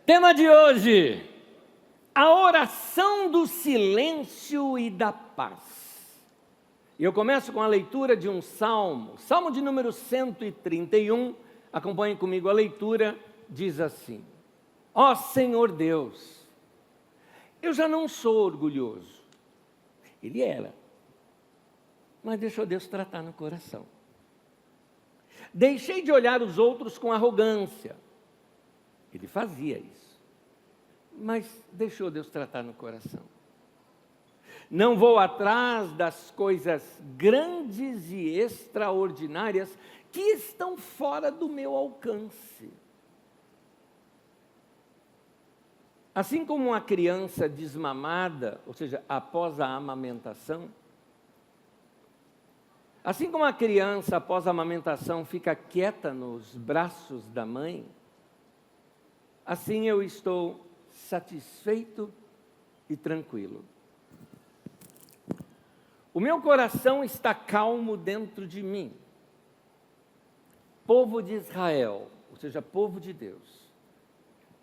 Tema de hoje: a oração do silêncio e da paz. E eu começo com a leitura de um salmo, salmo de número 131, acompanhe comigo a leitura, diz assim: ó Senhor Deus, eu já não sou orgulhoso. Ele era, mas deixou Deus tratar no coração. Deixei de olhar os outros com arrogância. Ele fazia isso, mas deixou Deus tratar no coração. Não vou atrás das coisas grandes e extraordinárias que estão fora do meu alcance. Assim como uma criança desmamada, ou seja, após a amamentação, assim como a criança após a amamentação fica quieta nos braços da mãe, assim eu estou satisfeito e tranquilo. O meu coração está calmo dentro de mim. Povo de Israel, ou seja, povo de Deus,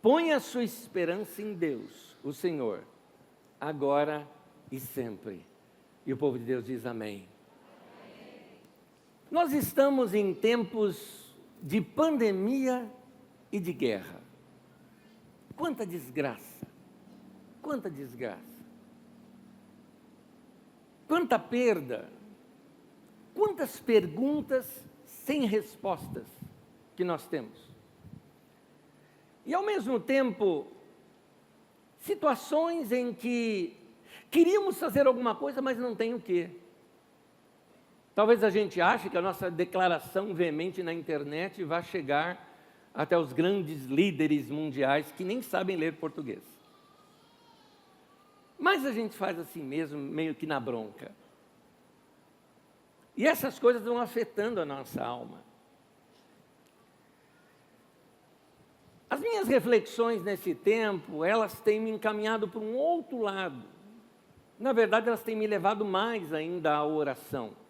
põe a sua esperança em Deus, o Senhor, agora e sempre. E o povo de Deus diz amém. Nós estamos em tempos de pandemia e de guerra. Quanta desgraça, quanta desgraça, quanta perda, quantas perguntas sem respostas que nós temos. E ao mesmo tempo, situações em que queríamos fazer alguma coisa, mas não tem o quê. Talvez a gente ache que a nossa declaração veemente na internet vai chegar até os grandes líderes mundiais que nem sabem ler português. Mas a gente faz assim mesmo, meio que na bronca. E essas coisas vão afetando a nossa alma. As minhas reflexões nesse tempo, elas têm me encaminhado para um outro lado. Na verdade, elas têm me levado mais ainda à oração.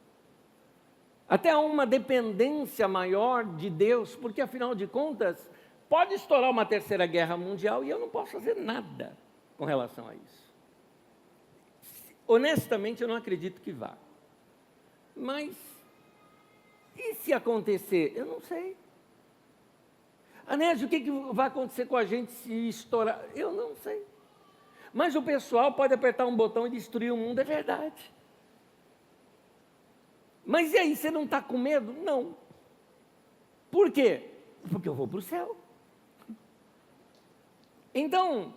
Até a uma dependência maior de Deus, porque afinal de contas, pode estourar uma terceira guerra mundial e eu não posso fazer nada com relação a isso. Honestamente, eu não acredito que vá. Mas, e se acontecer? Eu não sei. Anésio, o que vai acontecer com a gente se estourar? Eu não sei. Mas o pessoal pode apertar um botão e destruir o mundo, é verdade. Mas e aí, você não está com medo? Não. Por quê? Porque eu vou para o céu. Então,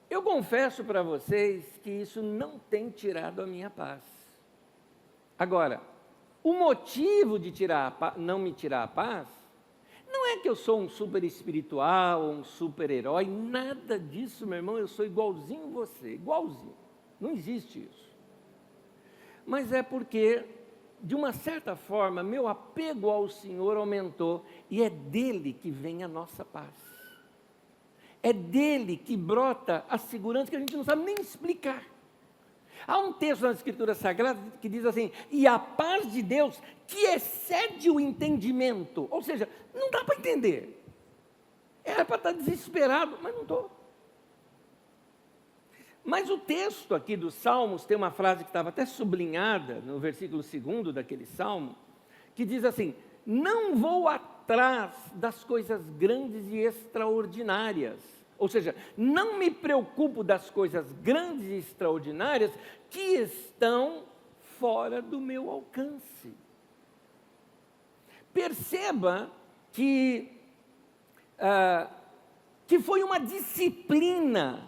eu confesso para vocês que isso não tem tirado a minha paz. Agora, o motivo de não me tirar a paz, não é que eu sou um super espiritual, um super herói, nada disso, meu irmão, eu sou igualzinho você, igualzinho. Não existe isso. Mas é porque, de uma certa forma, meu apego ao Senhor aumentou e é dele que vem a nossa paz. É dele que brota a segurança que a gente não sabe nem explicar. Há um texto nas Escrituras Sagradas que diz assim: e a paz de Deus que excede o entendimento. Ou seja, não dá para entender. Era para estar desesperado, mas não estou. Mas o texto aqui dos Salmos tem uma frase que estava até sublinhada no versículo 2 daquele Salmo, que diz assim: não vou atrás das coisas grandes e extraordinárias. Ou seja, não me preocupo das coisas grandes e extraordinárias que estão fora do meu alcance. Perceba que foi uma disciplina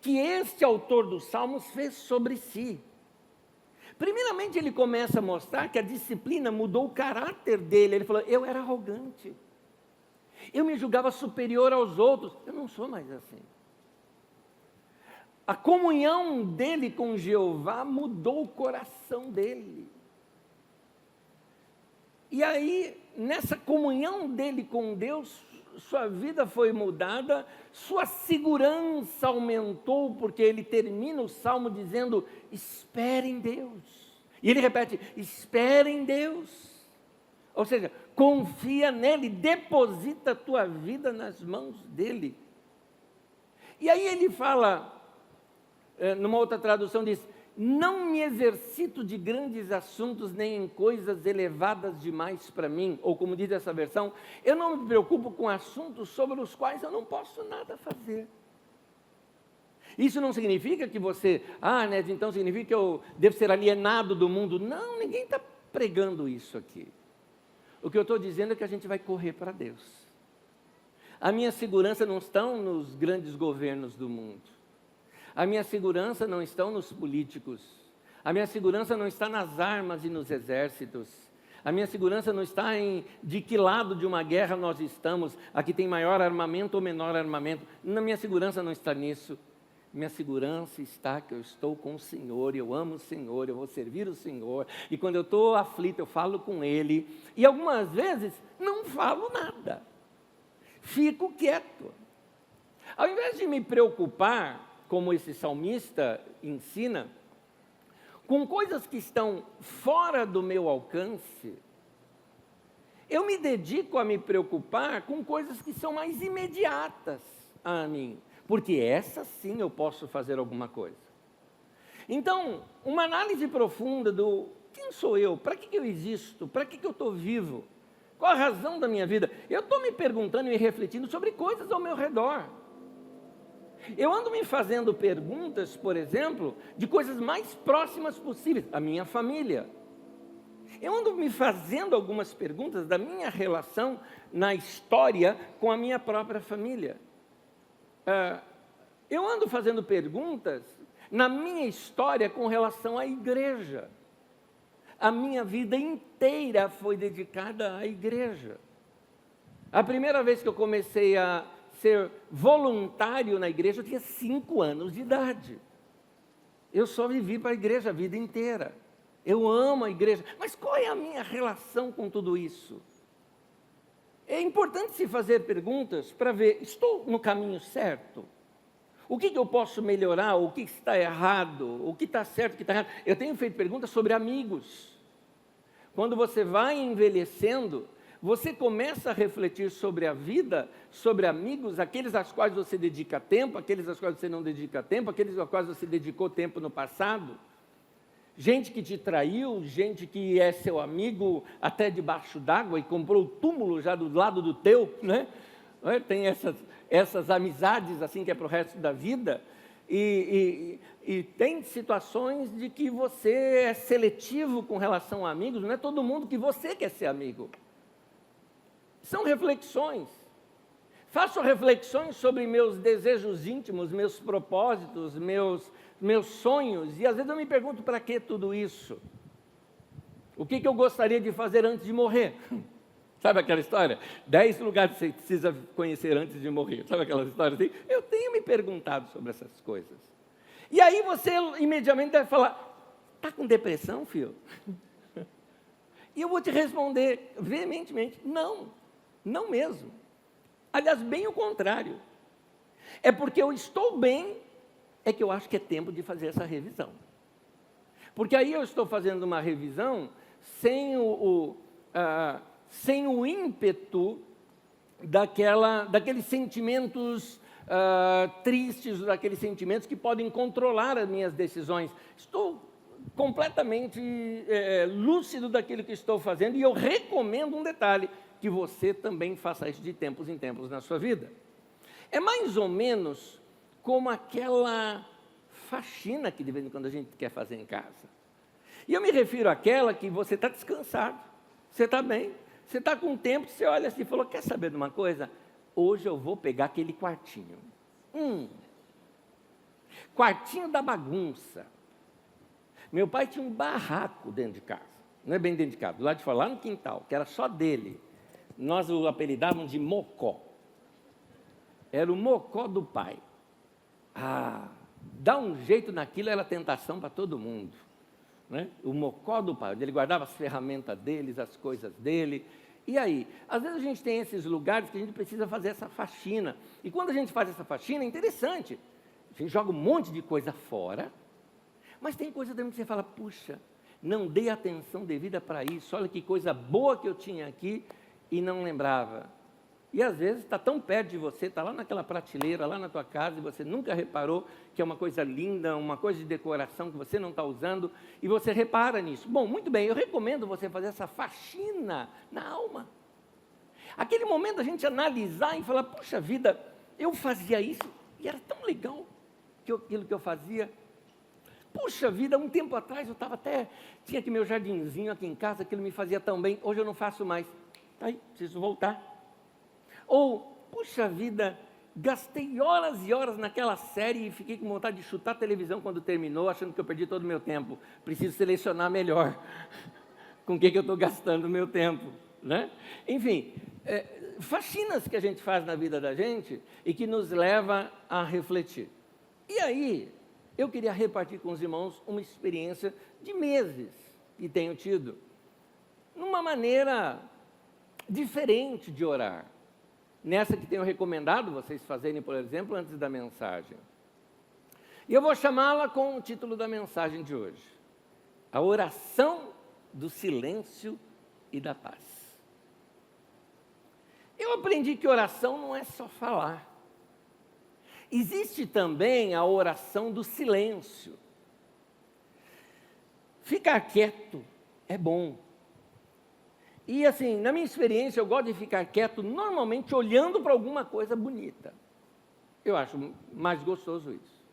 que este autor dos Salmos fez sobre si. Primeiramente, ele começa a mostrar que a disciplina mudou o caráter dele. Ele falou: eu era arrogante, eu me julgava superior aos outros, eu não sou mais assim. A comunhão dele com Jeová mudou o coração dele. E aí, nessa comunhão dele com Deus, sua vida foi mudada, sua segurança aumentou, porque ele termina o Salmo dizendo: espere em Deus. E ele repete: espere em Deus. Ou seja, confia nele, deposita a tua vida nas mãos dele. E aí ele fala, numa outra tradução diz, não me exercito de grandes assuntos nem em coisas elevadas demais para mim. Ou como diz essa versão, eu não me preocupo com assuntos sobre os quais eu não posso nada fazer. Isso não significa que você, Ned, então significa que eu devo ser alienado do mundo. Não, ninguém está pregando isso aqui. O que eu estou dizendo é que a gente vai correr para Deus. A minha segurança não está nos grandes governos do mundo. A minha segurança não está nos políticos. A minha segurança não está nas armas e nos exércitos. A minha segurança não está em de que lado de uma guerra nós estamos, aqui tem maior armamento ou menor armamento. A minha segurança não está nisso. Minha segurança está que eu estou com o Senhor, eu amo o Senhor, eu vou servir o Senhor. E quando eu estou aflito, eu falo com Ele. E algumas vezes não falo nada. Fico quieto. Ao invés de me preocupar, como esse salmista ensina, com coisas que estão fora do meu alcance, eu me dedico a me preocupar com coisas que são mais imediatas a mim. Porque essa sim eu posso fazer alguma coisa. Então, uma análise profunda do quem sou eu, para que eu existo, para que eu estou vivo, qual a razão da minha vida? Eu estou me perguntando e refletindo sobre coisas ao meu redor. Eu ando me fazendo perguntas, por exemplo, de coisas mais próximas possíveis, a minha família. Eu ando me fazendo algumas perguntas da minha relação na história com a minha própria família. Eu ando fazendo perguntas na minha história com relação à igreja. A minha vida inteira foi dedicada à igreja. A primeira vez que eu comecei a ser voluntário na igreja, eu tinha 5 anos de idade. Eu só vivi para a igreja a vida inteira. Eu amo a igreja. Mas qual é a minha relação com tudo isso? É importante se fazer perguntas para ver, estou no caminho certo? O que eu posso melhorar? O que está errado? O que está certo, o que está errado? Eu tenho feito perguntas sobre amigos. Quando você vai envelhecendo, você começa a refletir sobre a vida, sobre amigos, aqueles aos quais você dedica tempo, aqueles aos quais você não dedica tempo, aqueles aos quais você dedicou tempo no passado. Gente que te traiu, gente que é seu amigo até debaixo d'água e comprou o túmulo já do lado do teu, né? Tem essas amizades assim que é para o resto da vida. E tem situações de que você é seletivo com relação a amigos, não é todo mundo que você quer ser amigo. São reflexões. Faço reflexões sobre meus desejos íntimos, meus propósitos, meus sonhos, e às vezes eu me pergunto para que tudo isso? O que eu gostaria de fazer antes de morrer? Sabe aquela história? 10 lugares que você precisa conhecer antes de morrer. Sabe aquela história assim? Eu tenho me perguntado sobre essas coisas. E aí você imediatamente deve falar, está com depressão, filho? E eu vou te responder veementemente, não mesmo. Aliás, bem o contrário. É porque eu estou bem, é que eu acho que é tempo de fazer essa revisão. Porque aí eu estou fazendo uma revisão sem o ímpeto daqueles sentimentos tristes, daqueles sentimentos que podem controlar as minhas decisões. Estou completamente lúcido daquilo que estou fazendo e eu recomendo um detalhe, que você também faça isso de tempos em tempos na sua vida. É mais ou menos como aquela faxina que de vez em quando a gente quer fazer em casa. E eu me refiro àquela que você está descansado, você está bem, você está com tempo, você olha assim e falou, quer saber de uma coisa? Hoje eu vou pegar aquele quartinho. Quartinho da bagunça. Meu pai tinha um barraco dentro de casa, não é bem dentro de casa, do lado de fora, lá no quintal, que era só dele. Nós o apelidávamos de Mocó. Era o Mocó do pai. Dar um jeito naquilo era tentação para todo mundo. Né? O Mocó do pai, ele guardava as ferramentas deles, as coisas dele. E aí, às vezes a gente tem esses lugares que a gente precisa fazer essa faxina. E quando a gente faz essa faxina, é interessante. A gente joga um monte de coisa fora, mas tem coisa dentro que você fala, puxa, não dei atenção devida para isso. Olha que coisa boa que eu tinha aqui e não lembrava. E às vezes está tão perto de você, está lá naquela prateleira, lá na tua casa, e você nunca reparou que é uma coisa linda, uma coisa de decoração que você não está usando, e você repara nisso. Bom, muito bem, eu recomendo você fazer essa faxina na alma. Aquele momento a gente analisar e falar, puxa vida, eu fazia isso, e era tão legal aquilo que eu fazia. Puxa vida, um tempo atrás eu tinha aqui meu jardinzinho aqui em casa, aquilo me fazia tão bem, hoje eu não faço mais. Tá aí, preciso voltar. Ou, puxa vida, gastei horas e horas naquela série e fiquei com vontade de chutar a televisão quando terminou, achando que eu perdi todo o meu tempo. Preciso selecionar melhor com o que eu estou gastando o meu tempo, né? Enfim, faxinas que a gente faz na vida da gente e que nos leva a refletir. E aí, eu queria repartir com os irmãos uma experiência de meses que tenho tido, numa maneira diferente de orar. Nessa que tenho recomendado vocês fazerem, por exemplo, antes da mensagem. E eu vou chamá-la com o título da mensagem de hoje: a oração do silêncio e da paz. Eu aprendi que oração não é só falar. Existe também a oração do silêncio. Ficar quieto é bom. E assim, na minha experiência, eu gosto de ficar quieto, normalmente olhando para alguma coisa bonita. Eu acho mais gostoso isso.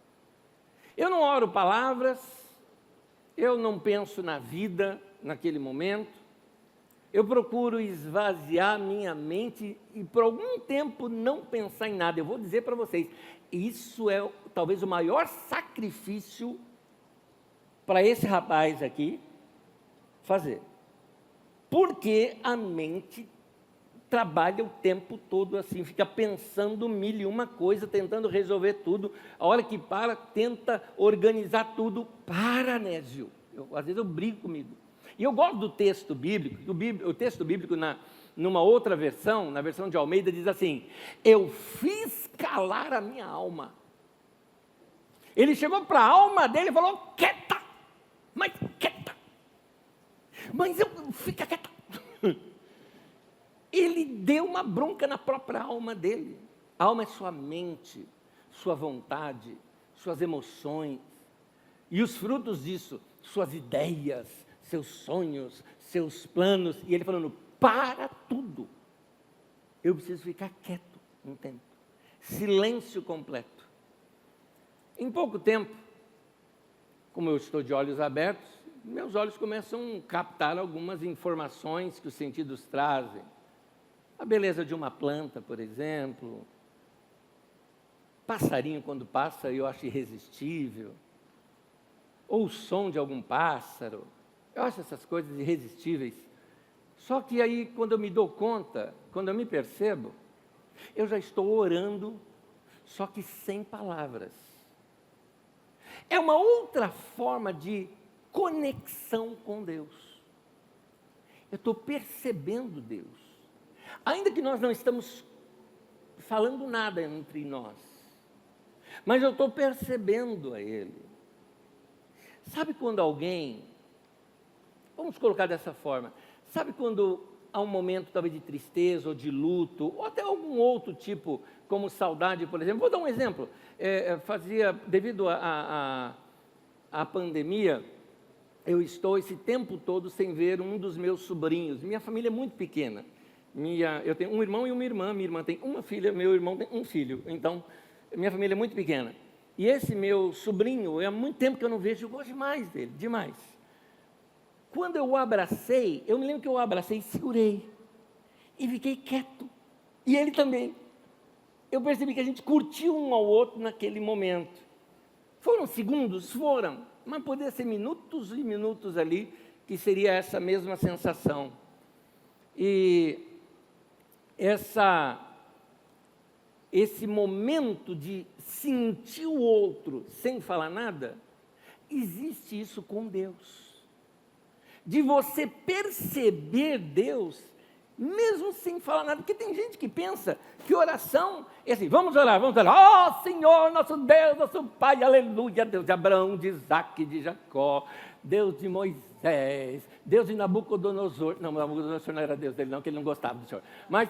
Eu não oro palavras, eu não penso na vida naquele momento, eu procuro esvaziar minha mente e por algum tempo não pensar em nada. Eu vou dizer para vocês, isso é talvez o maior sacrifício para esse rapaz aqui fazer. Porque a mente trabalha o tempo todo assim, fica pensando mil e uma coisa, tentando resolver tudo. A hora que para, tenta organizar tudo. Para, Nésio. Às vezes eu brigo comigo. E eu gosto do texto bíblico. O texto bíblico, numa outra versão, na versão de Almeida, diz assim: eu fiz calar a minha alma. Ele chegou para a alma dele e falou: quieta, mas quieta. Mas fica quieta. Ele deu uma bronca na própria alma dele. A alma é sua mente, sua vontade, suas emoções. E os frutos disso, suas ideias, seus sonhos, seus planos. E ele falando, para tudo. Eu preciso ficar quieto um tempo. Silêncio completo. Em pouco tempo, como eu estou de olhos abertos, meus olhos começam a captar algumas informações que os sentidos trazem. A beleza de uma planta, por exemplo. Passarinho, quando passa, eu acho irresistível. Ou o som de algum pássaro. Eu acho essas coisas irresistíveis. Só que aí, quando eu me dou conta, quando eu me percebo, eu já estou orando, só que sem palavras. É uma outra forma de conexão com Deus. Eu estou percebendo Deus. Ainda que nós não estamos falando nada entre nós, mas eu estou percebendo a Ele. Sabe quando alguém, vamos colocar dessa forma, sabe quando há um momento talvez de tristeza ou de luto, ou até algum outro tipo, como saudade, por exemplo. Vou dar um exemplo. Devido à pandemia, eu estou esse tempo todo sem ver um dos meus sobrinhos. Minha família é muito pequena. Eu tenho um irmão e uma irmã. Minha irmã tem uma filha, meu irmão tem um filho. Então, minha família é muito pequena. E esse meu sobrinho, há muito tempo que eu não vejo, eu gosto demais dele, demais. Quando eu o abracei, eu me lembro que eu o abracei e segurei. E fiquei quieto. E ele também. Eu percebi que a gente curtiu um ao outro naquele momento. Foram segundos? Foram. Mas poderia ser minutos e minutos ali, que seria essa mesma sensação. E esse momento de sentir o outro sem falar nada, existe isso com Deus. De você perceber Deus mesmo sem falar nada, porque tem gente que pensa que oração é assim, vamos orar, ó Senhor, nosso Deus, nosso Pai, aleluia, Deus de Abraão, de Isaac, de Jacó, Deus de Moisés, Deus de Nabucodonosor, não, Nabucodonosor não era Deus dele não, que ele não gostava do Senhor, mas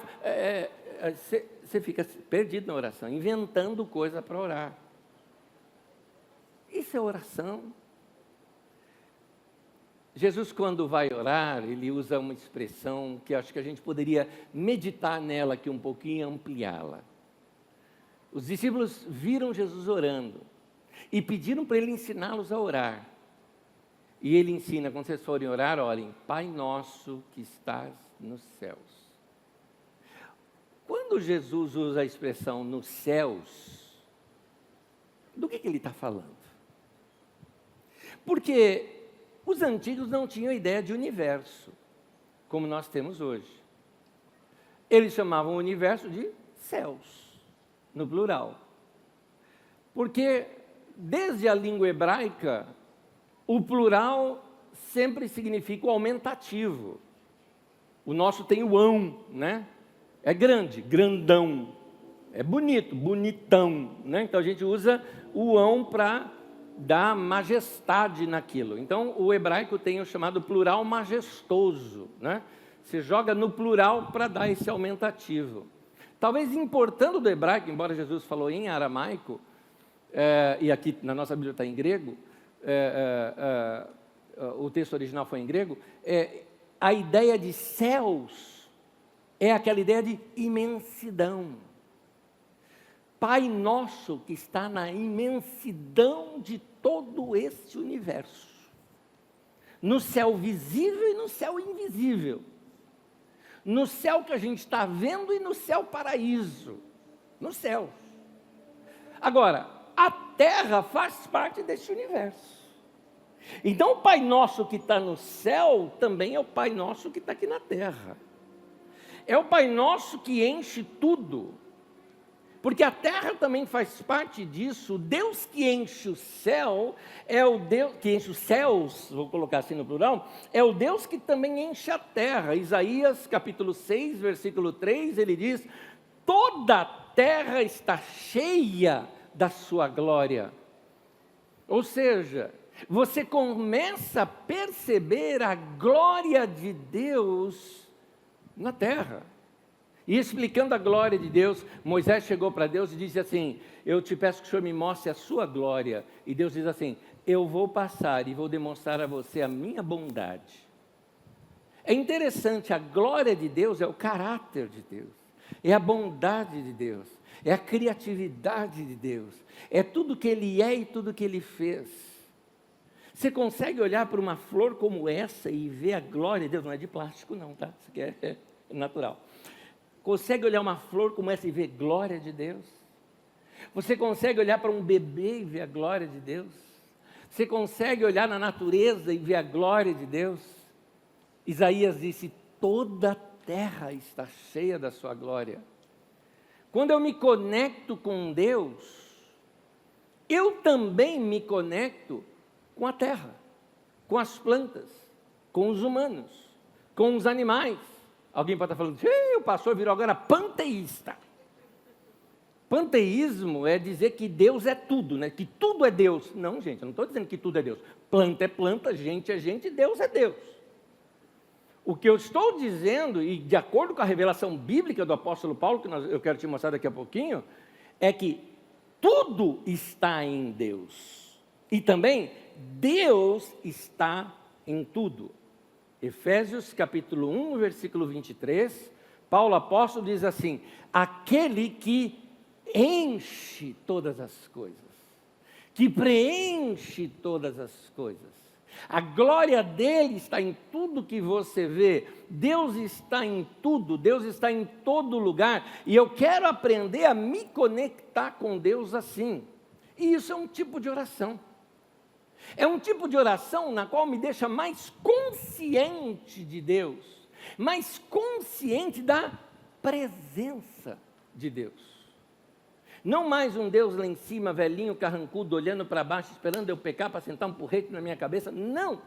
você fica perdido na oração, inventando coisa para orar. Isso é oração. Jesus, quando vai orar, ele usa uma expressão que acho que a gente poderia meditar nela aqui um pouquinho e ampliá-la. Os discípulos viram Jesus orando e pediram para ele ensiná-los a orar. E ele ensina, quando vocês forem orar, olhem, Pai nosso que estás nos céus. Quando Jesus usa a expressão nos céus, do que ele está falando? Porque os antigos não tinham ideia de universo, como nós temos hoje. Eles chamavam o universo de céus, no plural. Porque, desde a língua hebraica, o plural sempre significa o aumentativo. O nosso tem o ão, né? É grande, grandão. É bonito, bonitão, né? Então a gente usa o ão para dar majestade naquilo. Então, o hebraico tem o chamado plural majestoso, né? Você joga no plural para dar esse aumentativo. Talvez importando do hebraico, embora Jesus falou em aramaico, e aqui na nossa Bíblia está em grego, o texto original foi em grego, a ideia de céus é aquela ideia de imensidão. Pai nosso que está na imensidão de todo este universo, no céu visível e no céu invisível, no céu que a gente está vendo e no céu paraíso, no céu. Agora, a terra faz parte desse universo. Então, o Pai nosso que está no céu também é o Pai nosso que está aqui na terra. É o Pai nosso que enche tudo. Porque a terra também faz parte disso. O Deus que enche o céu é o Deus que enche os céus, vou colocar assim no plural, é o Deus que também enche a terra. Isaías capítulo 6, versículo 3, ele diz: toda a terra está cheia da sua glória. Ou seja, você começa a perceber a glória de Deus na terra. E explicando a glória de Deus, Moisés chegou para Deus e disse assim: eu te peço que o Senhor me mostre a sua glória. E Deus diz assim: eu vou passar e vou demonstrar a você a minha bondade. É interessante, a glória de Deus é o caráter de Deus, é a bondade de Deus, é a criatividade de Deus, é tudo que Ele é e tudo que Ele fez. Você consegue olhar para uma flor como essa e ver a glória de Deus? Não é de plástico não, tá? Isso aqui é natural. Consegue olhar uma flor como essa e ver glória de Deus? Você consegue olhar para um bebê e ver a glória de Deus? Você consegue olhar na natureza e ver a glória de Deus? Isaías disse: toda a terra está cheia da sua glória. Quando eu me conecto com Deus, eu também me conecto com a terra, com as plantas, com os humanos, com os animais. Alguém pode estar falando: o pastor virou agora panteísta. Panteísmo é dizer que Deus é tudo, né? Que tudo é Deus. Não, gente, eu não estou dizendo que tudo é Deus. Planta é planta, gente é gente, Deus é Deus. O que eu estou dizendo, e de acordo com a revelação bíblica do apóstolo Paulo, que eu quero te mostrar daqui a pouquinho, é que tudo está em Deus. E também Deus está em tudo. Efésios capítulo 1, versículo 23, Paulo apóstolo diz assim: aquele que enche todas as coisas, que preenche todas as coisas. A glória dele está em tudo que você vê. Deus está em tudo, Deus está em todo lugar. E eu quero aprender a me conectar com Deus assim. E isso é um tipo de oração. É um tipo de oração na qual me deixa mais consciente de Deus, mais consciente da presença de Deus. Não mais um Deus lá em cima, velhinho, carrancudo, olhando para baixo, esperando eu pecar para sentar um porrete na minha cabeça. Não.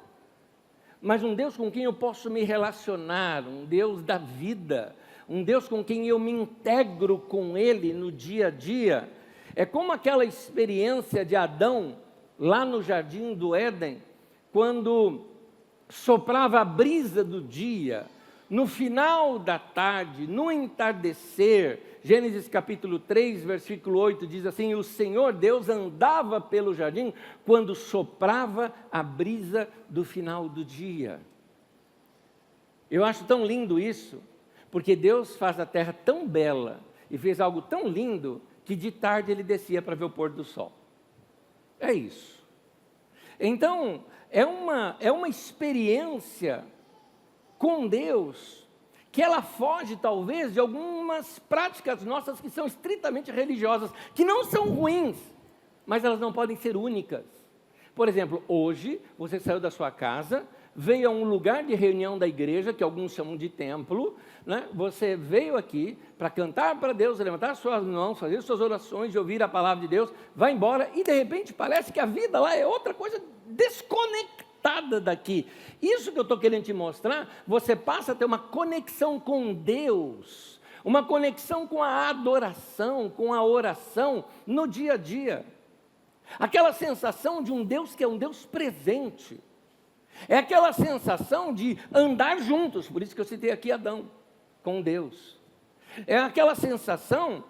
mas um Deus com quem eu posso me relacionar, um Deus da vida, um Deus com quem eu me integro com Ele no dia a dia. É como aquela experiência de Adão, lá no jardim do Éden, quando soprava a brisa do dia, no final da tarde, no entardecer. Gênesis capítulo 3, versículo 8 diz assim: o Senhor Deus andava pelo jardim quando soprava a brisa do final do dia. Eu acho tão lindo isso, porque Deus faz a terra tão bela e fez algo tão lindo que de tarde ele descia para ver o pôr do sol. É isso. Então, é uma experiência com Deus que ela foge talvez de algumas práticas nossas que são estritamente religiosas, que não são ruins, mas elas não podem ser únicas. Por exemplo, hoje você saiu da sua casa, veio a um lugar de reunião da igreja, que alguns chamam de templo, né? Você veio aqui para cantar para Deus, levantar suas mãos, fazer suas orações, ouvir a palavra de Deus, vai embora e de repente parece que a vida lá é outra coisa desconectada daqui. Isso que eu estou querendo te mostrar, você passa a ter uma conexão com Deus, uma conexão com a adoração, com a oração no dia a dia. Aquela sensação de um Deus que é um Deus presente. É aquela sensação de andar juntos, por isso que eu citei aqui Adão, com Deus. É aquela sensação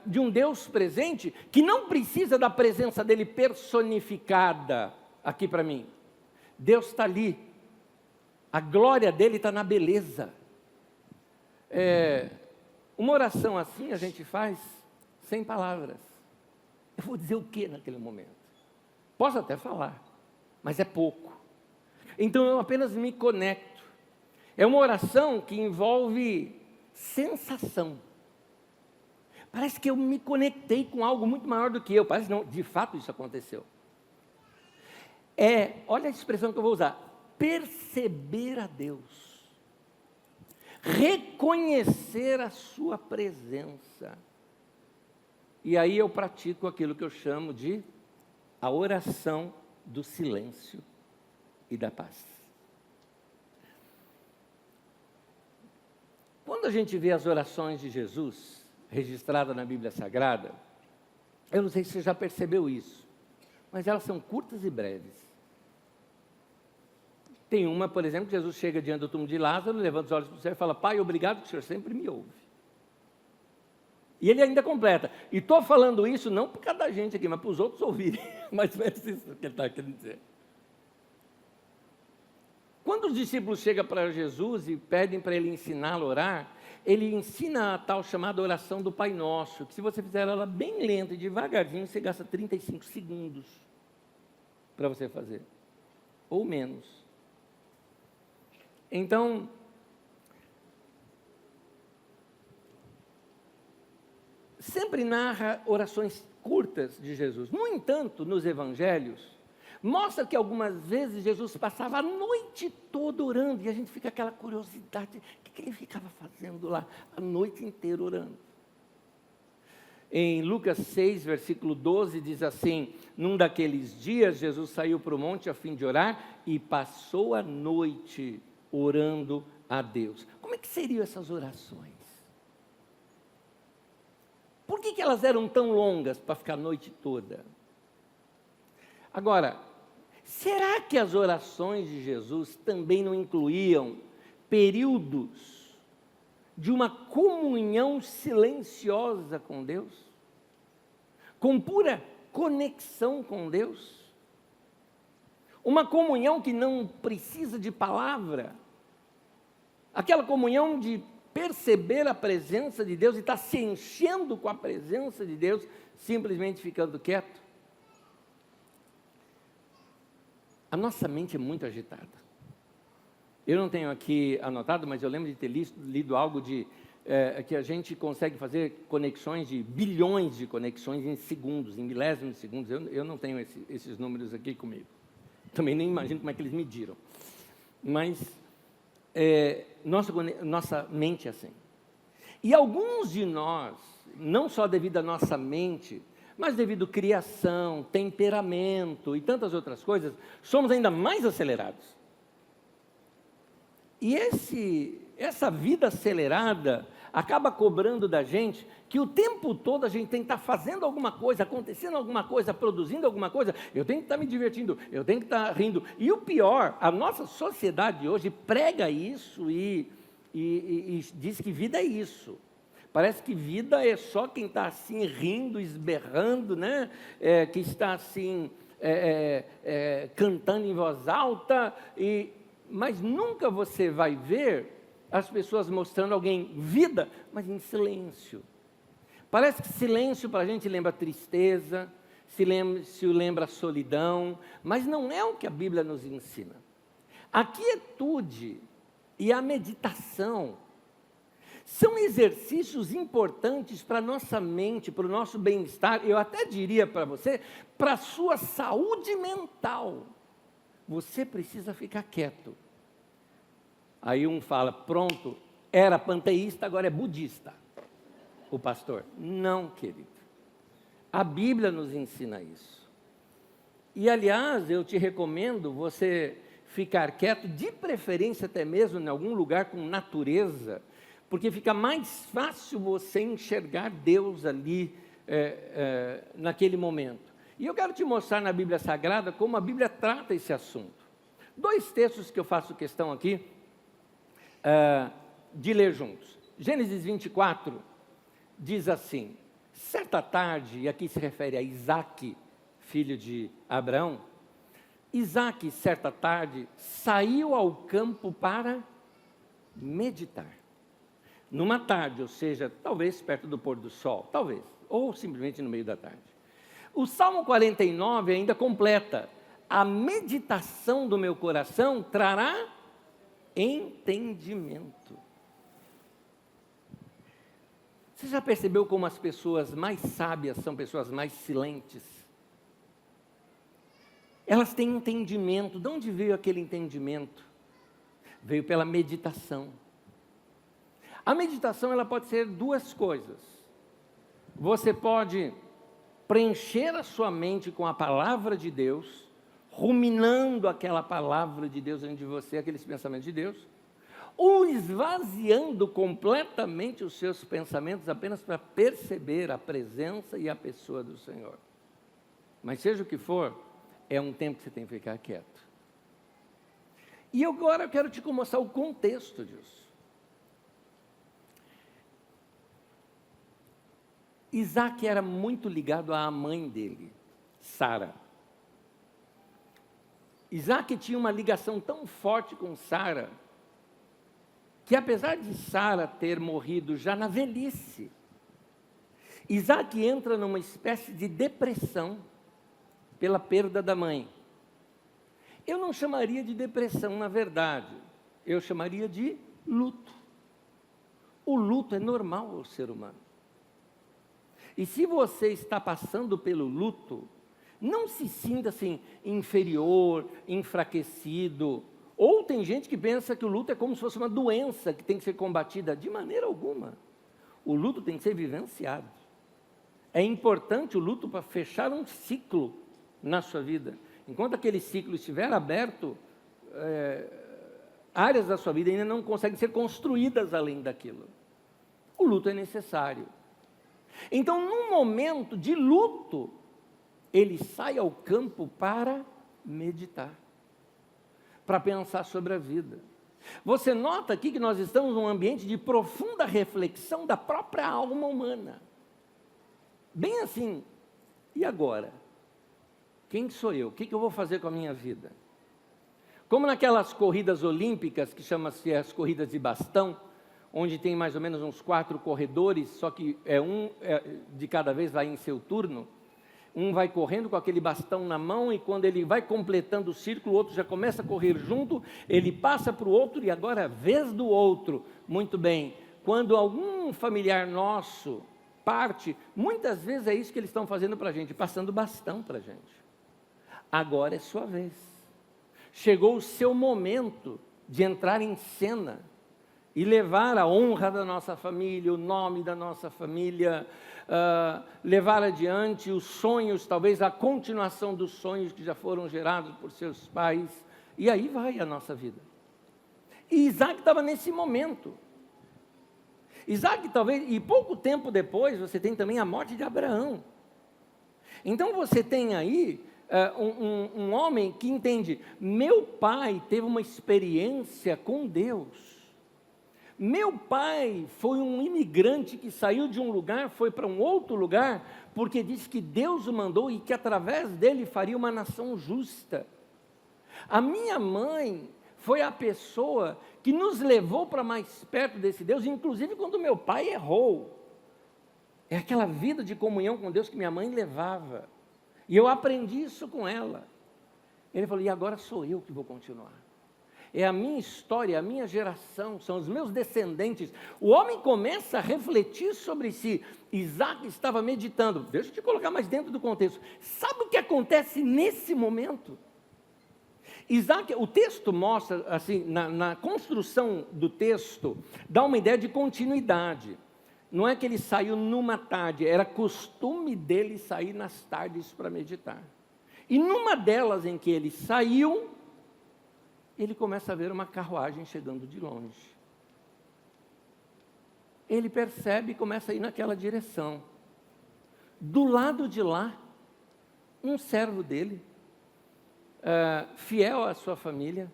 de um Deus presente, que não precisa da presença dele personificada aqui para mim. Deus está ali, a glória dele está na beleza. Uma oração assim a gente faz sem palavras. Eu vou dizer o que naquele momento? Posso até falar, mas é pouco. Então eu apenas me conecto. É uma oração que envolve sensação. Parece que eu me conectei com algo muito maior do que eu. Parece não, de fato isso aconteceu. Olha a expressão que eu vou usar: perceber a Deus. Reconhecer a sua presença. E aí eu pratico aquilo que eu chamo de a oração do silêncio e da paz. Quando a gente vê as orações de Jesus registradas na Bíblia Sagrada, eu não sei se você já percebeu isso, mas elas são curtas e breves. Tem uma, por exemplo, que Jesus chega diante do túmulo de Lázaro, levanta os olhos para o céu e fala: Pai, obrigado que o Senhor sempre me ouve. E ele ainda completa: e estou falando isso não por causa da gente aqui, mas para os outros ouvirem. Mas é isso que ele está querendo dizer. Quando os discípulos chegam para Jesus e pedem para ele ensiná-lo a orar, ele ensina a tal chamada oração do Pai Nosso, que se você fizer ela bem lenta e devagarzinho, você gasta 35 segundos para você fazer, ou menos. Então, sempre narra orações curtas de Jesus. No entanto, nos evangelhos, mostra que algumas vezes Jesus passava a noite toda orando, e a gente fica aquela curiosidade, o que ele ficava fazendo lá a noite inteira orando? Em Lucas 6, versículo 12, diz assim: num daqueles dias, Jesus saiu para o monte a fim de orar, e passou a noite orando a Deus. Como é que seriam essas orações? Por que elas eram tão longas para ficar a noite toda? Agora, será que as orações de Jesus também não incluíam períodos de uma comunhão silenciosa com Deus? Com pura conexão com Deus? Uma comunhão que não precisa de palavra? Aquela comunhão de perceber a presença de Deus e estar se enchendo com a presença de Deus, simplesmente ficando quieto? A nossa mente é muito agitada. Eu não tenho aqui anotado, mas eu lembro de ter lido algo que a gente consegue fazer conexões de bilhões de conexões em segundos, em milésimos de segundos. Eu não tenho esses números aqui comigo. Também nem imagino como é que eles mediram. Mas nossa mente é assim. E alguns de nós, não só devido à nossa mente, mas devido à criação, temperamento e tantas outras coisas, somos ainda mais acelerados. E essa vida acelerada acaba cobrando da gente que o tempo todo a gente tem que estar fazendo alguma coisa, acontecendo alguma coisa, produzindo alguma coisa. Eu tenho que estar me divertindo, eu tenho que estar rindo. E o pior, a nossa sociedade hoje prega isso e diz que vida é isso. Parece que vida é só quem está assim rindo, esberrando, né? Que está assim cantando em voz alta, mas nunca você vai ver as pessoas mostrando alguém vida, mas em silêncio. Parece que silêncio para a gente lembra tristeza, silêncio lembra solidão, mas não é o que a Bíblia nos ensina. A quietude e a meditação são exercícios importantes para a nossa mente, para o nosso bem-estar, eu até diria para você, para a sua saúde mental. Você precisa ficar quieto. Aí um fala, pronto, era panteísta, agora é budista, o pastor. Não, querido. A Bíblia nos ensina isso. E, aliás, eu te recomendo você ficar quieto, de preferência até mesmo em algum lugar com natureza, porque fica mais fácil você enxergar Deus ali naquele momento. E eu quero te mostrar na Bíblia Sagrada como a Bíblia trata esse assunto. 2 textos que eu faço questão aqui de ler juntos. Gênesis 24 diz assim: certa tarde, e aqui se refere a Isaque, filho de Abraão, Isaque, certa tarde, saiu ao campo para meditar. Numa tarde, ou seja, talvez perto do pôr do sol, talvez, ou simplesmente no meio da tarde. O Salmo 49 ainda completa: a meditação do meu coração trará entendimento. Você já percebeu como as pessoas mais sábias são pessoas mais silentes? Elas têm entendimento. De onde veio aquele entendimento? Veio pela meditação. A meditação ela pode ser 2 coisas. Você pode preencher a sua mente com a palavra de Deus, ruminando aquela palavra de Deus dentro de você, aqueles pensamentos de Deus, ou esvaziando completamente os seus pensamentos apenas para perceber a presença e a pessoa do Senhor. Mas seja o que for, é um tempo que você tem que ficar quieto. E agora eu quero te mostrar o contexto disso. Isaque era muito ligado à mãe dele, Sara. Isaque tinha uma ligação tão forte com Sara, que apesar de Sara ter morrido já na velhice, Isaque entra numa espécie de depressão pela perda da mãe. Eu não chamaria de depressão, na verdade, eu chamaria de luto. O luto é normal ao ser humano. E se você está passando pelo luto, não se sinta assim, inferior, enfraquecido. Ou tem gente que pensa que o luto é como se fosse uma doença que tem que ser combatida. De maneira alguma. O luto tem que ser vivenciado. É importante o luto para fechar um ciclo na sua vida. Enquanto aquele ciclo estiver aberto, áreas da sua vida ainda não conseguem ser construídas além daquilo. O luto é necessário. Então, num momento de luto, ele sai ao campo para meditar, para pensar sobre a vida. Você nota aqui que nós estamos num ambiente de profunda reflexão da própria alma humana. Bem assim, e agora? Quem sou eu? O que eu vou fazer com a minha vida? Como naquelas corridas olímpicas, que chamam-se as corridas de bastão, onde tem mais ou menos uns 4 corredores, só que de cada vez vai em seu turno. Um vai correndo com aquele bastão na mão e quando ele vai completando o círculo, o outro já começa a correr junto, ele passa para o outro e agora é a vez do outro. Muito bem, quando algum familiar nosso parte, muitas vezes é isso que eles estão fazendo para a gente, passando bastão para a gente. Agora é sua vez. Chegou o seu momento de entrar em cena e levar a honra da nossa família, o nome da nossa família, levar adiante os sonhos, talvez a continuação dos sonhos que já foram gerados por seus pais, e aí vai a nossa vida. E Isaac estava nesse momento. Isaac talvez, e pouco tempo depois, você tem também a morte de Abraão. Então você tem aí um homem que entende, meu pai teve uma experiência com Deus. Meu pai foi um imigrante que saiu de um lugar, foi para um outro lugar, porque disse que Deus o mandou e que através dele faria uma nação justa. A minha mãe foi a pessoa que nos levou para mais perto desse Deus, inclusive quando meu pai errou. É aquela vida de comunhão com Deus que minha mãe levava. E eu aprendi isso com ela. Ele falou, e agora sou eu que vou continuar. É a minha história, a minha geração, são os meus descendentes. O homem começa a refletir sobre si. Isaac estava meditando. Deixa eu te colocar mais dentro do contexto. Sabe o que acontece nesse momento? Isaac, o texto mostra, assim, na construção do texto, dá uma ideia de continuidade. Não é que ele saiu numa tarde, era costume dele sair nas tardes para meditar. E numa delas em que ele saiu, ele começa a ver uma carruagem chegando de longe. Ele percebe e começa a ir naquela direção. Do lado de lá, um servo dele, fiel à sua família,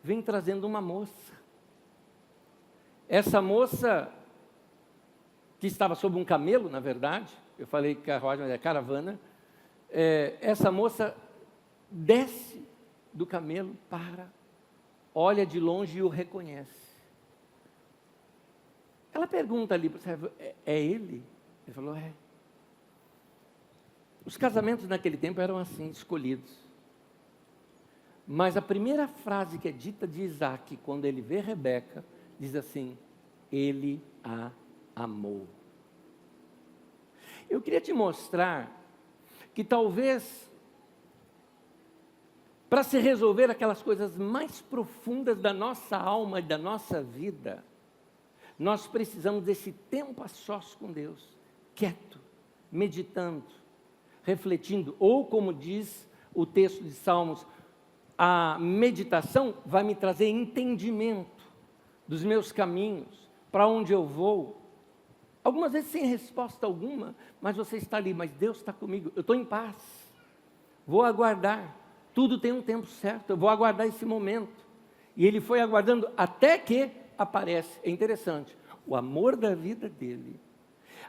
vem trazendo uma moça. Essa moça, que estava sob um camelo, na verdade, eu falei carruagem, mas é caravana, essa moça desce do camelo, olha de longe e o reconhece. Ela pergunta ali para o servo, é ele? Ele falou, é. Os casamentos naquele tempo eram assim, escolhidos. Mas a primeira frase que é dita de Isaac, quando ele vê Rebeca, diz assim, ele a amou. Eu queria te mostrar que talvez, para se resolver aquelas coisas mais profundas da nossa alma e da nossa vida, nós precisamos desse tempo a sós com Deus, quieto, meditando, refletindo, ou como diz o texto de Salmos, a meditação vai me trazer entendimento dos meus caminhos, para onde eu vou. Algumas vezes sem resposta alguma, mas você está ali, mas Deus está comigo, eu estou em paz, vou aguardar, tudo tem um tempo certo, eu vou aguardar esse momento. E ele foi aguardando até que aparece, é interessante, o amor da vida dele,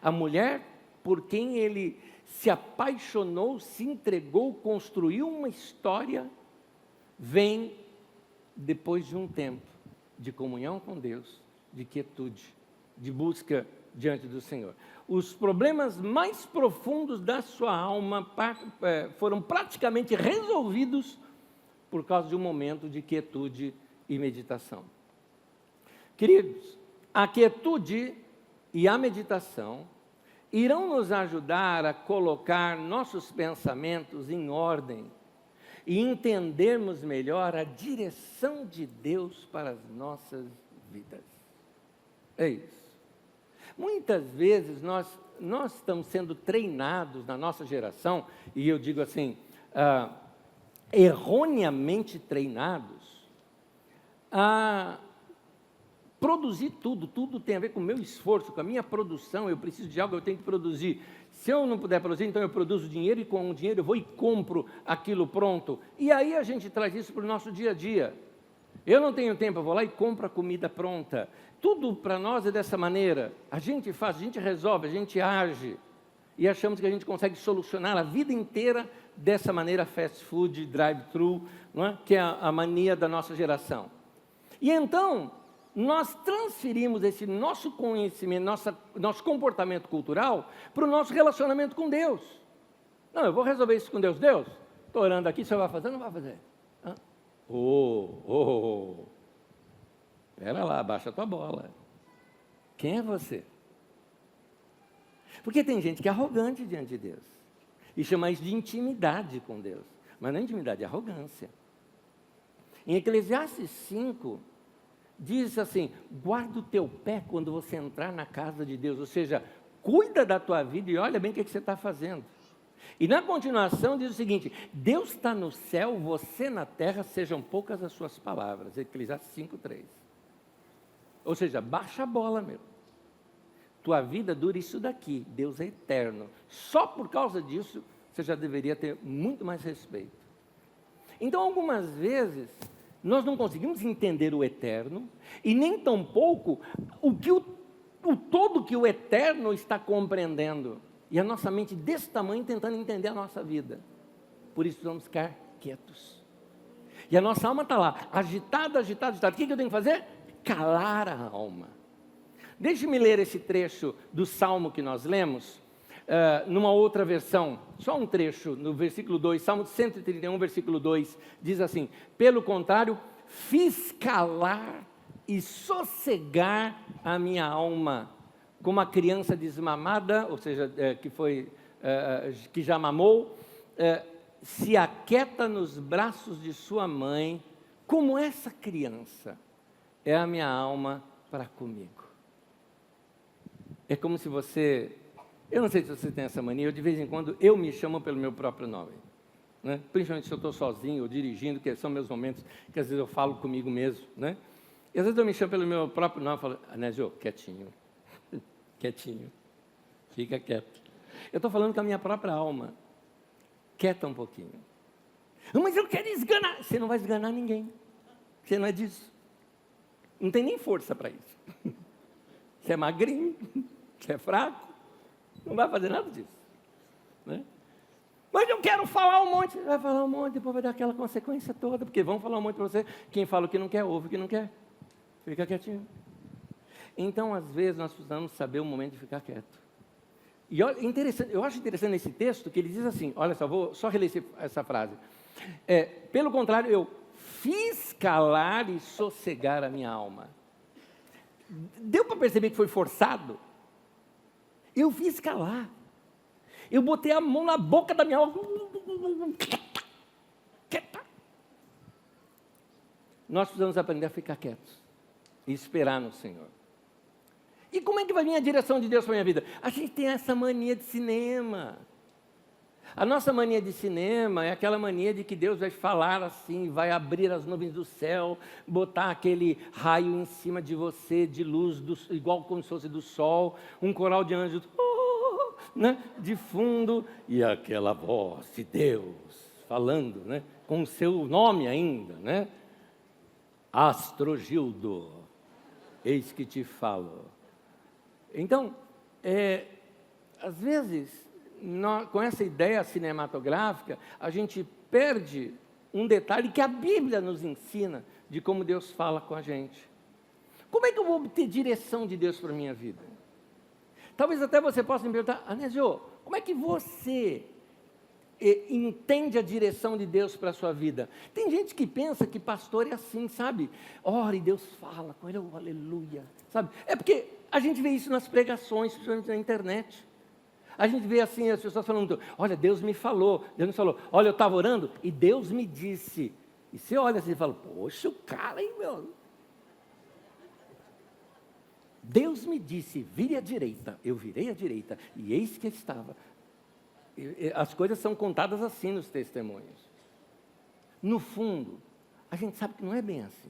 a mulher por quem ele se apaixonou, se entregou, construiu uma história, vem depois de um tempo de comunhão com Deus, de quietude, de busca diante do Senhor. Os problemas mais profundos da sua alma foram praticamente resolvidos por causa de um momento de quietude e meditação. Queridos, a quietude e a meditação irão nos ajudar a colocar nossos pensamentos em ordem e entendermos melhor a direção de Deus para as nossas vidas. É isso. Muitas vezes nós estamos sendo treinados na nossa geração, e eu digo assim, erroneamente treinados, a produzir tudo tem a ver com o meu esforço, com a minha produção, eu preciso de algo, eu tenho que produzir. Se eu não puder produzir, então eu produzo dinheiro, e com o dinheiro eu vou e compro aquilo pronto. E aí a gente traz isso para o nosso dia a dia. Eu não tenho tempo, eu vou lá e compro a comida pronta. Tudo para nós é dessa maneira. A gente faz, a gente resolve, a gente age. E achamos que a gente consegue solucionar a vida inteira dessa maneira, fast food, drive-thru, não é? Que é a mania da nossa geração. E então, nós transferimos esse nosso conhecimento, nosso comportamento cultural para o nosso relacionamento com Deus. Não, eu vou resolver isso com Deus. Deus, estou orando aqui, você vai fazer ou não vai fazer? Espera lá, baixa a tua bola. Quem é você? Porque tem gente que é arrogante diante de Deus. E chama isso de intimidade com Deus. Mas não é intimidade, é arrogância. Em Eclesiastes 5, diz assim, guarda o teu pé quando você entrar na casa de Deus. Ou seja, cuida da tua vida e olha bem o que você está fazendo. E na continuação diz o seguinte, Deus está no céu, você na terra, sejam poucas as suas palavras. Eclesiastes 5:3. Ou seja, baixa a bola, meu. Tua vida dura isso daqui, Deus é eterno. Só por causa disso, você já deveria ter muito mais respeito. Então, algumas vezes, nós não conseguimos entender o eterno, e nem tampouco o todo que o eterno está compreendendo. E a nossa mente desse tamanho tentando entender a nossa vida. Por isso vamos ficar quietos. E a nossa alma está lá, agitada, agitada, agitada. O que eu tenho que fazer? Calar a alma. Deixe-me ler esse trecho do Salmo que nós lemos, numa outra versão, só um trecho, no versículo 2, Salmo 131, versículo 2, diz assim: pelo contrário, fiz calar e sossegar a minha alma, como a criança desmamada, ou seja, que já mamou, se aquieta nos braços de sua mãe, como essa criança é a minha alma para comigo. É como se você, eu não sei se você tem essa mania, de vez em quando eu me chamo pelo meu próprio nome, né? Principalmente se eu estou sozinho ou dirigindo, que são meus momentos que às vezes eu falo comigo mesmo, né? E às vezes eu me chamo pelo meu próprio nome e falo: Anésio, quietinho, quietinho, fica quieto. Eu estou falando com a minha própria alma, quieta um pouquinho. Mas eu quero esganar. Você não vai esganar ninguém, você não é disso, não tem nem força para isso. Você é magrinho, você é fraco, não vai fazer nada disso, né? Mas eu quero falar um monte. Vai falar um monte, depois vai dar aquela consequência toda, porque vão falar um monte para você. Quem fala o que não quer, ouve o que não quer. Fica quietinho. Então, às vezes, nós precisamos saber o momento de ficar quieto. E olha, eu acho interessante nesse texto que ele diz assim, olha só, vou só reler essa frase. Pelo contrário, eu fiz calar e sossegar a minha alma. Deu para perceber que foi forçado? Eu fiz calar. Eu botei a mão na boca da minha alma. Quieta. Nós precisamos aprender a ficar quietos e esperar no Senhor. E como é que vai vir a direção de Deus para a minha vida? A gente tem essa mania de cinema. A nossa mania de cinema é aquela mania de que Deus vai falar assim, vai abrir as nuvens do céu, botar aquele raio em cima de você, de luz, igual como se fosse do sol, um coral de anjos, né, de fundo, e aquela voz de Deus falando, né, com o seu nome ainda, né? Astrogildo, eis que te falo. Então, às vezes, com essa ideia cinematográfica, a gente perde um detalhe que a Bíblia nos ensina de como Deus fala com a gente. Como é que eu vou obter direção de Deus para a minha vida? Talvez até você possa me perguntar: Anésio, como é que você entende a direção de Deus para a sua vida? Tem gente que pensa que pastor é assim, sabe? Ora e Deus fala com ele, oh, aleluia, sabe? É porque a gente vê isso nas pregações, principalmente na internet. A gente vê assim, as pessoas falando: olha, Deus me falou, olha, eu estava orando e Deus me disse. E você olha assim e fala: poxa, o cara, hein, meu? Deus me disse, vire à direita, eu virei à direita, e eis que estava. As coisas são contadas assim nos testemunhos. No fundo, a gente sabe que não é bem assim.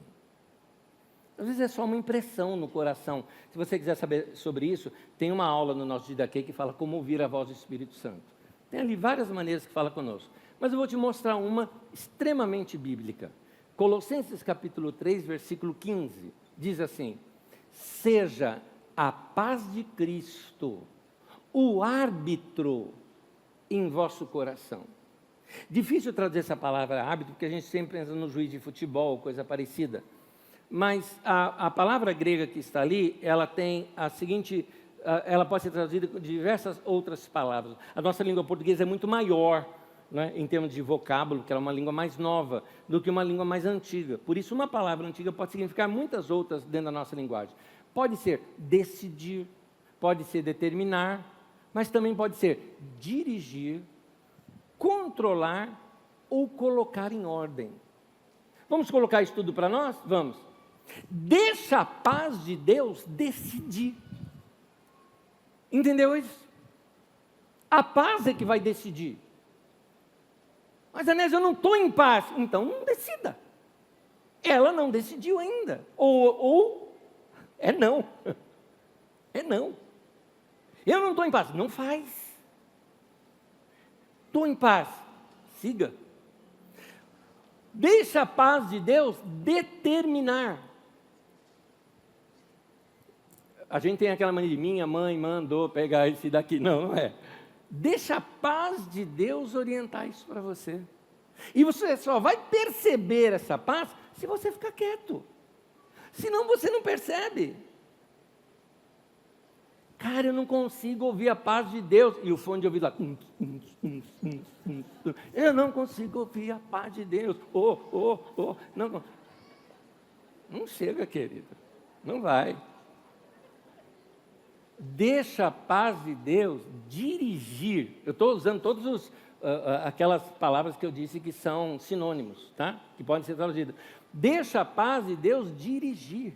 Às vezes é só uma impressão no coração. Se você quiser saber sobre isso, tem uma aula no nosso Didaquê que fala como ouvir a voz do Espírito Santo. Tem ali várias maneiras que fala conosco. Mas eu vou te mostrar uma extremamente bíblica. Colossenses capítulo 3, versículo 15, diz assim: seja a paz de Cristo o árbitro em vosso coração. Difícil traduzir essa palavra árbitro, porque a gente sempre pensa no juiz de futebol, coisa parecida. Mas a palavra grega que está ali, ela tem a seguinte, ela pode ser traduzida com diversas outras palavras. A nossa língua portuguesa é muito maior, né, em termos de vocábulo, que ela é uma língua mais nova do que uma língua mais antiga. Por isso, uma palavra antiga pode significar muitas outras dentro da nossa linguagem. Pode ser decidir, pode ser determinar, mas também pode ser dirigir, controlar ou colocar em ordem. Vamos colocar isso tudo para nós? Vamos. Deixa a paz de Deus decidir. Entendeu isso? A paz é que vai decidir. Mas, Anésio, eu não estou em paz. Então, não decida. Ela não decidiu ainda. Ou É não. É não. Eu não estou em paz. Não faz. Estou em paz. Siga. Deixa a paz de Deus determinar. A gente tem aquela mania de minha mãe mandou pegar esse daqui. Não, não é. Deixa a paz de Deus orientar isso para você. E você só vai perceber essa paz se você ficar quieto. Senão você não percebe. Cara, eu não consigo ouvir a paz de Deus. E o fone de ouvido lá. Eu não consigo ouvir a paz de Deus. Não, não chega, querido. Não vai. Deixa a paz de Deus dirigir. Eu estou usando todas aquelas palavras que eu disse que são sinônimos, tá? Que podem ser traduzidas. Deixa a paz de Deus dirigir.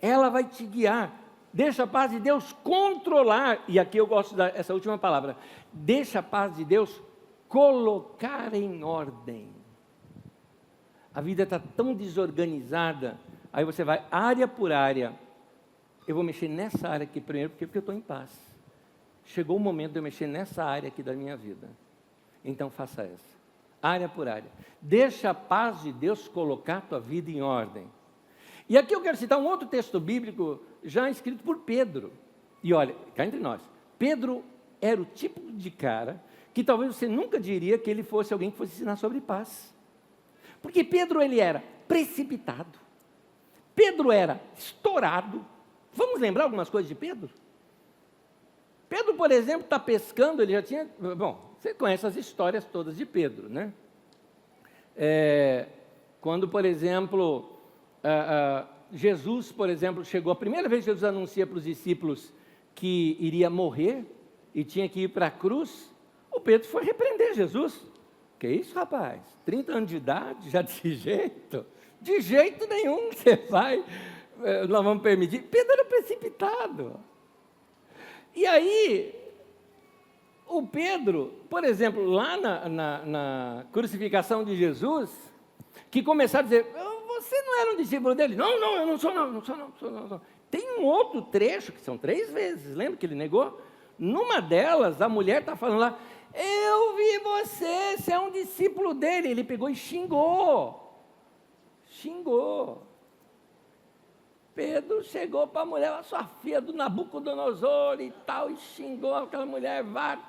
Ela vai te guiar. Deixa a paz de Deus controlar. E aqui eu gosto dessa última palavra. Deixa a paz de Deus colocar em ordem. A vida está tão desorganizada. Aí você vai área por área. Eu vou mexer nessa área aqui primeiro, porque eu estou em paz. Chegou o momento de eu mexer nessa área aqui da minha vida. Então faça essa. Área por área. Deixa a paz de Deus colocar a tua vida em ordem. E aqui eu quero citar um outro texto bíblico, já escrito por Pedro. E olha, cá entre nós, Pedro era o tipo de cara que talvez você nunca diria que ele fosse alguém que fosse ensinar sobre paz. Porque Pedro, ele era precipitado. Pedro era estourado. Vamos lembrar algumas coisas de Pedro? Pedro, por exemplo, está pescando, ele já tinha... Bom, você conhece as histórias todas de Pedro, né? Quando, por exemplo, Jesus, por exemplo, chegou... A primeira vez que Jesus anuncia para os discípulos que iria morrer e tinha que ir para a cruz, o Pedro foi repreender Jesus. Que isso, rapaz? 30 anos de idade, já desse jeito? De jeito nenhum você vai... Nós vamos permitir. Pedro era precipitado. E aí, o Pedro, por exemplo, lá na crucificação de Jesus, que começaram a dizer, você não era um discípulo dele? Não, eu não sou não. Tem um outro trecho, que são 3 vezes, lembra que ele negou? Numa delas, a mulher está falando lá, eu vi você é um discípulo dele. Ele pegou e xingou. Pedro chegou para a mulher, a sua filha do Nabucodonosor e tal, e xingou aquela mulher, vai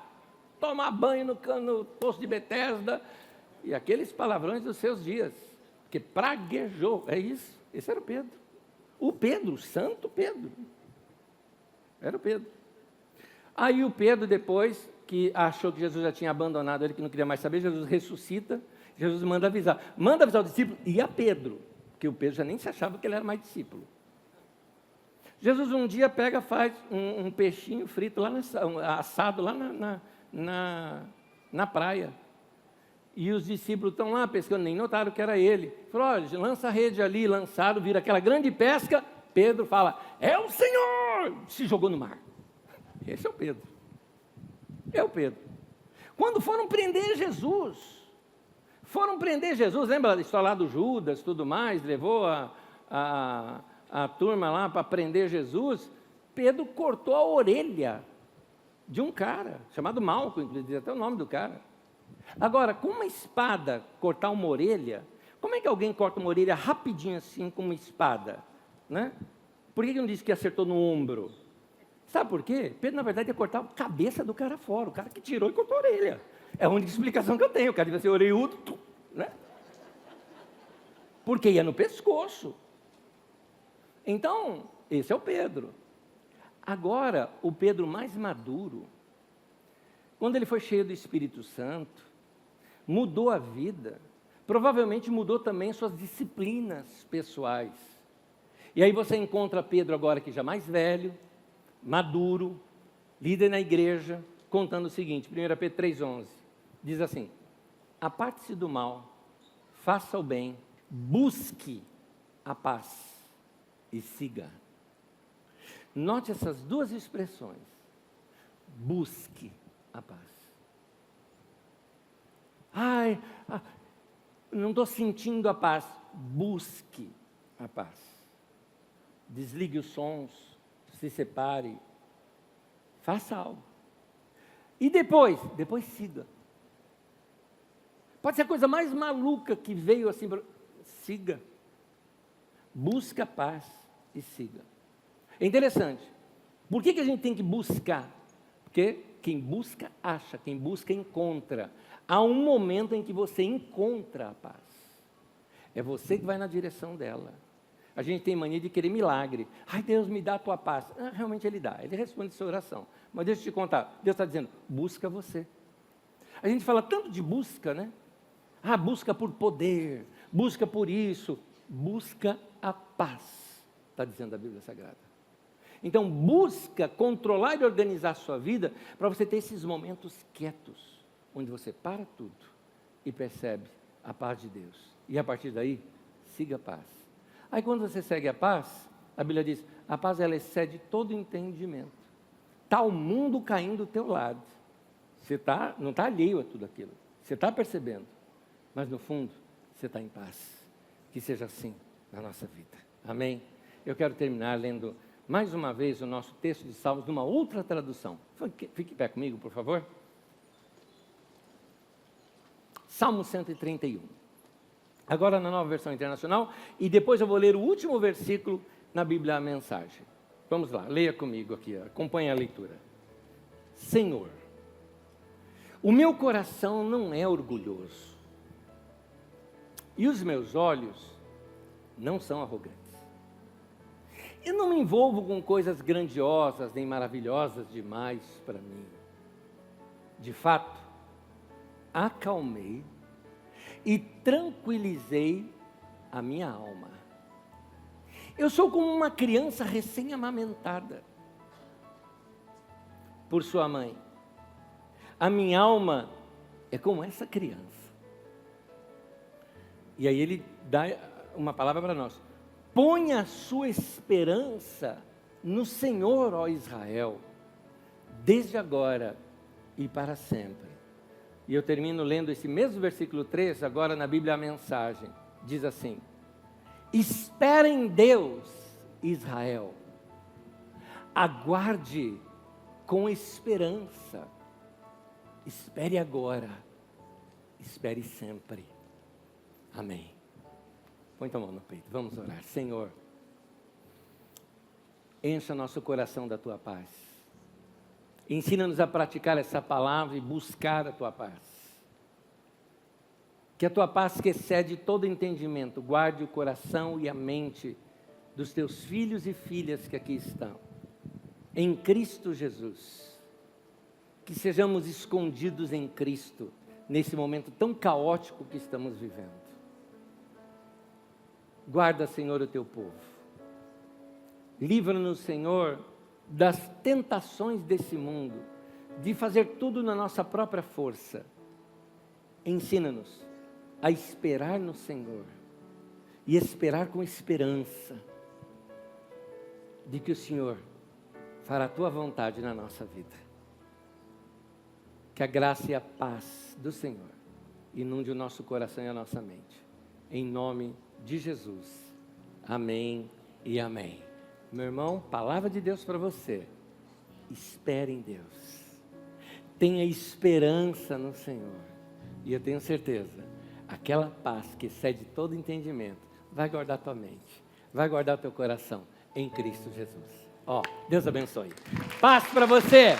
tomar banho no poço de Betesda, e aqueles palavrões dos seus dias, porque praguejou, é isso, esse era o Pedro, o santo Pedro, era o Pedro. Aí o Pedro, depois que achou que Jesus já tinha abandonado ele, que não queria mais saber, Jesus ressuscita, Jesus manda avisar o discípulo e a Pedro, porque o Pedro já nem se achava que ele era mais discípulo. Jesus um dia pega, faz um peixinho frito, assado lá na praia. E os discípulos estão lá pescando, nem notaram que era ele. Falou, olha, lança a rede ali, lançaram, vira aquela grande pesca. Pedro fala, é o Senhor! Se jogou no mar. Esse é o Pedro. Quando foram prender Jesus, lembra da história lá do Judas, tudo mais, levou a turma lá para prender Jesus, Pedro cortou a orelha de um cara, chamado Malco, inclusive, até o nome do cara. Agora, com uma espada, cortar uma orelha, como é que alguém corta uma orelha rapidinho assim, com uma espada? Né? Por que não disse que acertou no ombro? Sabe por quê? Pedro, na verdade, ia cortar a cabeça do cara fora, o cara que tirou e cortou a orelha. É a única explicação que eu tenho, o cara devia ser orelhudo, né? Porque ia no pescoço. Então, esse é o Pedro. Agora, o Pedro mais maduro, quando ele foi cheio do Espírito Santo, mudou a vida, provavelmente mudou também suas disciplinas pessoais. E aí você encontra Pedro agora que já mais velho, maduro, líder na igreja, contando o seguinte, 1 Pedro 3,11, diz assim, aparte-se do mal, faça o bem, busque a paz e siga. Note essas 2 expressões. Busque a paz. Não estou sentindo a paz. Busque a paz. desligue os sons, se separe, faça algo. E depois siga. Pode ser a coisa mais maluca que veio assim, siga. Busca a paz e siga. É interessante. Por que a gente tem que buscar? Porque quem busca, acha. Quem busca, encontra. Há um momento em que você encontra a paz. É você que vai na direção dela. A gente tem mania de querer milagre. Ai, Deus, me dá a tua paz. Realmente Ele dá. Ele responde a sua oração. Mas deixa eu te contar. Deus está dizendo, busca você. A gente fala tanto de busca, né? Busca por poder. Busca por isso. Busca a paz. Está dizendo a Bíblia Sagrada. Então, busca controlar e organizar a sua vida para você ter esses momentos quietos, onde você para tudo e percebe a paz de Deus. E a partir daí, siga a paz. Aí quando você segue a paz, a Bíblia diz, a paz ela excede todo entendimento. Está o mundo caindo do teu lado. Você não está alheio a tudo aquilo. Você está percebendo. Mas no fundo, você está em paz. Que seja assim na nossa vida. Amém? Eu quero terminar lendo mais uma vez o nosso texto de Salmos numa outra tradução. Fique pé comigo, por favor. Salmo 131. Agora na Nova Versão Internacional. E depois eu vou ler o último versículo na Bíblia, a Mensagem. Vamos lá, leia comigo aqui, acompanhe a leitura. Senhor, o meu coração não é orgulhoso. E os meus olhos não são arrogantes. Eu não me envolvo com coisas grandiosas nem maravilhosas demais para mim. De fato, acalmei e tranquilizei a minha alma. Eu sou como uma criança recém-amamentada por sua mãe. A minha alma é como essa criança. E aí ele dá uma palavra para nós. Ponha a sua esperança no Senhor, ó Israel, desde agora e para sempre. E eu termino lendo esse mesmo versículo 3, agora na Bíblia a Mensagem. Diz assim, espera em Deus, Israel. Aguarde com esperança. Espere agora. Espere sempre. Amém. Põe tua mão no peito, vamos orar. Senhor, encha nosso coração da tua paz. Ensina-nos a praticar essa palavra e buscar a tua paz. Que a tua paz, que excede todo entendimento, guarde o coração e a mente dos teus filhos e filhas que aqui estão. Em Cristo Jesus. Que sejamos escondidos em Cristo, nesse momento tão caótico que estamos vivendo. Guarda, Senhor, o teu povo. Livra-nos, Senhor, das tentações desse mundo, de fazer tudo na nossa própria força. Ensina-nos a esperar no Senhor e esperar com esperança de que o Senhor fará a tua vontade na nossa vida. Que a graça e a paz do Senhor inunde o nosso coração e a nossa mente. Em nome de Jesus. Amém e amém. Meu irmão, palavra de Deus para você. Espere em Deus. Tenha esperança no Senhor. E eu tenho certeza, aquela paz que excede todo entendimento, vai guardar tua mente, vai guardar o teu coração em Cristo Jesus. Deus abençoe. Paz para você.